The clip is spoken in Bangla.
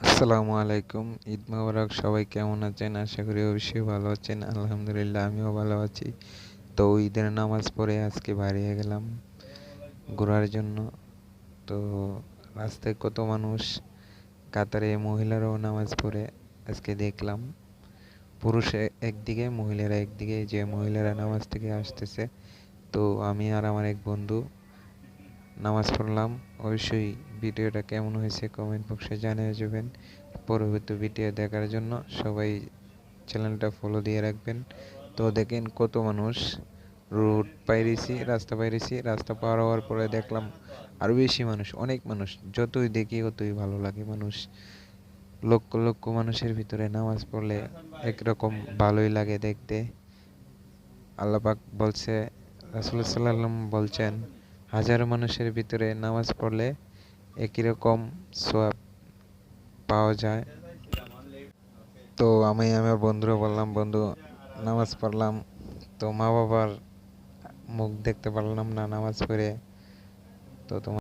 আসসালামু আলাইকুম। ঈদ মোবারক। সবাই কেমন আছেন? আশা করি অবশ্যই ভালো আছেন। আলহামদুলিল্লাহ আমিও ভালো আছি। তো ঈদের নামাজ পড়ে আজকে বাইরে গেলাম ঘোরার জন্য। তো রাস্তায় কত মানুষ, কাতারে মহিলারাও নামাজ পড়ে আজকে দেখলাম। পুরুষ একদিকে, মহিলারা একদিকে, যে মহিলারা নামাজ থেকে আসতেছে। তো আমি আর আমার এক বন্ধু নামাজ পড়লাম। অবশ্যই ভিডিওটা কেমন হয়েছে কমেন্ট বক্সে জানিয়ে যাবেন। পরবর্তী ভিডিও দেখার জন্য সবাই চ্যানেলটা ফলো দিয়ে রাখবেন। তো দেখেন কত মানুষ, রোড পাইরেছি, রাস্তা পাইরেছি, রাস্তা পার হওয়ার পরে দেখলাম আরো বেশি মানুষ, অনেক মানুষ। যতই দেখি ততই ভালো লাগে। মানুষ লক্ষ লক্ষ মানুষের ভিতরে নামাজ পড়লে একরকম ভালোই লাগে দেখতে। আল্লাহ পাক বলছে, রাসূলুল্লাহ সাল্লাল্লাহু আলাইহি ওয়াসাল্লাম বলছেন, হাজারো মানুষের ভিতরে নামাজ পড়লে একই রকম সওয়াব পাওয়া যায়। তো আমি আমার বন্ধুরা বললাম, বন্ধু নামাজ পড়লাম, তো মা বাবার মুখ দেখতে পারলাম না নামাজ পড়ে। তো তোমার